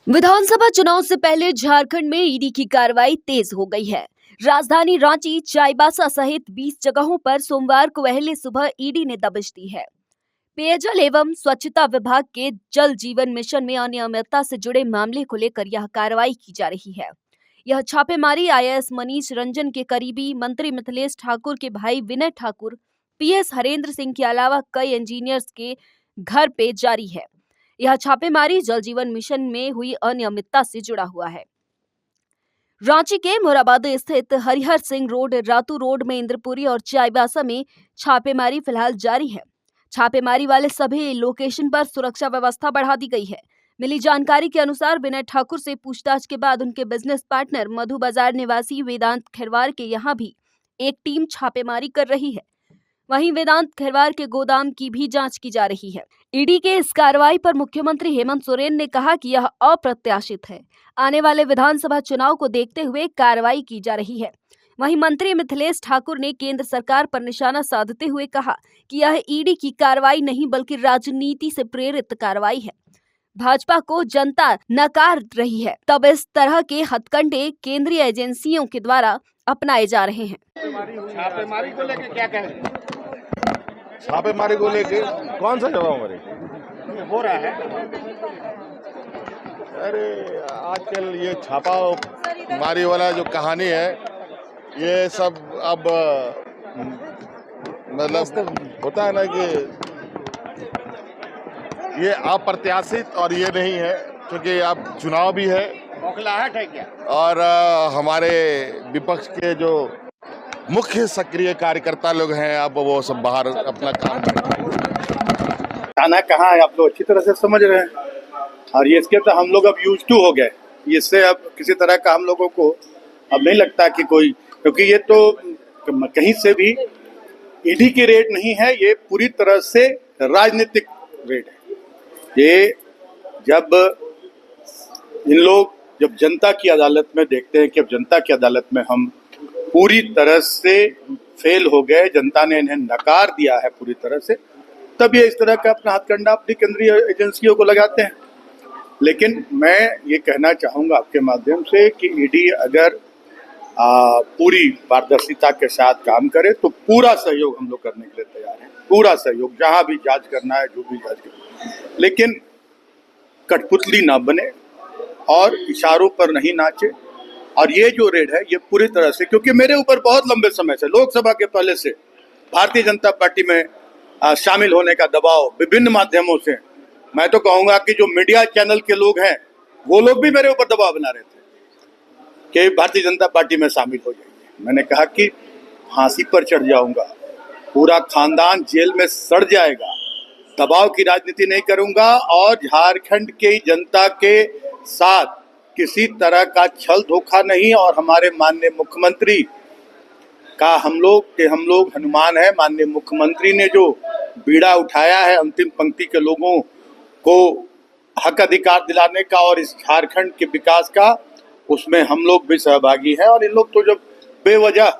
विधानसभा चुनाव से पहले झारखंड में ईडी की कार्रवाई तेज हो गई है। राजधानी रांची, चाईबासा सहित 20 जगहों पर सोमवार को पहले सुबह ईडी ने दबिश दी है। पेयजल एवं स्वच्छता विभाग के जल जीवन मिशन में अनियमितता से जुड़े मामले को लेकर यह कार्रवाई की जा रही है। यह छापेमारी आईएएस मनीष रंजन के करीबी मंत्री मिथिलेश ठाकुर के भाई विनय ठाकुर, पीएस हरेंद्र सिंह के अलावा कई इंजीनियर्स के घर पे जारी है। यह छापेमारी जल जीवन मिशन में हुई अनियमितता से जुड़ा हुआ है। रांची के मोराबाद स्थित हरिहर सिंह रोड, रातू रोड में इंद्रपुरी और चाईबासा में छापेमारी फिलहाल जारी है। छापेमारी वाले सभी लोकेशन पर सुरक्षा व्यवस्था बढ़ा दी गई है। मिली जानकारी के अनुसार विनय ठाकुर से पूछताछ के बाद उनके बिजनेस पार्टनर मधु बाजार निवासी वेदांत खैरवार के यहाँ भी एक टीम छापेमारी कर रही है। वहीं वेदांत खैरवार के गोदाम की भी जांच की जा रही है। ईडी के इस कार्रवाई पर मुख्यमंत्री हेमंत सोरेन ने कहा कि यह अप्रत्याशित है। आने वाले विधानसभा चुनाव को देखते हुए कार्रवाई की जा रही है। वहीं मंत्री मिथिलेश ठाकुर ने केंद्र सरकार पर निशाना साधते हुए कहा कि यह ईडी की कार्रवाई नहीं बल्कि राजनीति से प्रेरित कार्रवाई है। भाजपा को जनता नकार रही है, तब इस तरह के हथकंडे केंद्रीय एजेंसियों के द्वारा अपनाए जा रहे हैं। छापेमारी को लेकर क्या कहें? छापेमारी को लेके कौन सा जगह हमारे हो रहा है? अरे आजकल ये छापामारी वाला जो कहानी है, ये सब अब मतलब होता है ना कि ये अप्रत्याशित और ये नहीं है, क्योंकि अब चुनाव भी है। बौखलाहट है क्या? और हमारे विपक्ष के जो मुख्य सक्रिय कार्यकर्ता लोग हैं, अब वो सब बाहर अपना काम कर रहे हैं। खाना कहाँ है आप लोग अच्छी तरह से समझ रहे हैं, और ये इसके तो हम लोग अब यूज टू हो गए। इससे अब किसी तरह का हम लोगों को अब नहीं लगता कि कोई, क्योंकि ये तो कहीं से भी ईडी की रेड नहीं है, ये पूरी तरह से राजनीतिक रेड है। ये जब जनता की अदालत में देखते हैं कि अब जनता की अदालत में हम पूरी तरह से फेल हो गए, जनता ने इन्हें नकार दिया है पूरी तरह से, तब ये इस तरह का अपना हथकंडा अपनी केंद्रीय एजेंसियों को लगाते हैं। लेकिन मैं ये कहना चाहूँगा आपके माध्यम से कि ईडी अगर पूरी पारदर्शिता के साथ काम करे तो पूरा सहयोग हम लोग करने के लिए तैयार हैं, पूरा सहयोग, जहाँ भी जांच करना है, जो भी जांच करना है, लेकिन कठपुतली ना बने और इशारों पर नहीं नाचे। और ये जो रेड है ये पूरी तरह से, क्योंकि मेरे ऊपर बहुत लंबे समय से, लोकसभा के पहले से भारतीय जनता पार्टी में शामिल होने का दबाव विभिन्न माध्यमों से, मैं तो कहूँगा कि जो मीडिया चैनल के लोग हैं वो लोग भी मेरे ऊपर दबाव बना रहे थे कि भारतीय जनता पार्टी में शामिल हो जाइए। मैंने कहा कि फांसी पर चढ़ जाऊंगा, पूरा खानदान जेल में सड़ जाएगा, दबाव की राजनीति नहीं करूंगा और झारखंड के जनता के साथ किसी तरह का छल धोखा नहीं। और हमारे माननीय मुख्यमंत्री का हम लोग हनुमान है। माननीय मुख्यमंत्री ने जो बीड़ा उठाया है अंतिम पंक्ति के लोगों को हक अधिकार दिलाने का और इस झारखंड के विकास का, उसमें हम लोग भी सहभागी हैं। और इन लोग तो जब बेवजह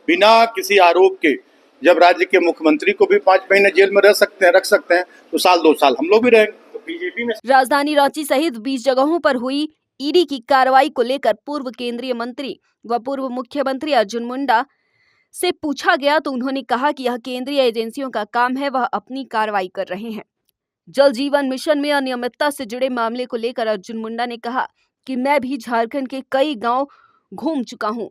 बिना किसी आरोप के जब राज्य के मुख्यमंत्री को भी 5 महीने जेल में रख सकते हैं, तो साल 2 साल हम लोग भी रहेंगे। तो बीजेपी में राजधानी रांची सहित 20 जगहों पर हुई ईडी की कार्रवाई को लेकर पूर्व केंद्रीय मंत्री व पूर्व मुख्यमंत्री अर्जुन मुंडा से पूछा गया तो उन्होंने कहा कि यह केंद्रीय एजेंसियों का काम है, वह अपनी कार्रवाई कर रहे हैं। जल जीवन मिशन में अनियमितता से जुड़े मामले को लेकर अर्जुन मुंडा ने कहा कि मैं भी झारखंड के कई गांव घूम चुका हूं,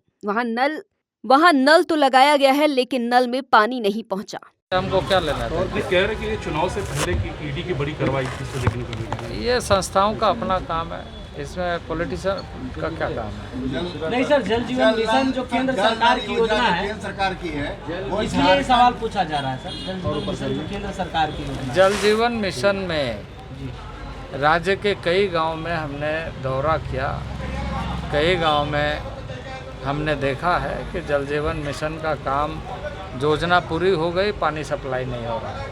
वहां नल तो लगाया गया है लेकिन नल में पानी नहीं पहुंचा। हमको क्या लेना है? और भी कह रहे कि चुनाव से पहले की ईडी की बड़ी कार्रवाई किससे देखने को मिली? ये संस्थाओं का अपना काम है, इसमें पॉलिटिशियन का क्या काम है? नहीं सर, जल जीवन मिशन जो केंद्र सरकार की योजना है, केंद्र सरकार की है, इसलिए ये सवाल पूछा जा रहा है सर। जल जीवन मिशन जो केंद्र सरकार की योजना है। जल जीवन मिशन में राज्य के कई गांव में हमने दौरा किया, कई गांव में हमने देखा है कि जल जीवन मिशन का काम, योजना पूरी हो गई, पानी सप्लाई नहीं हो रहा है।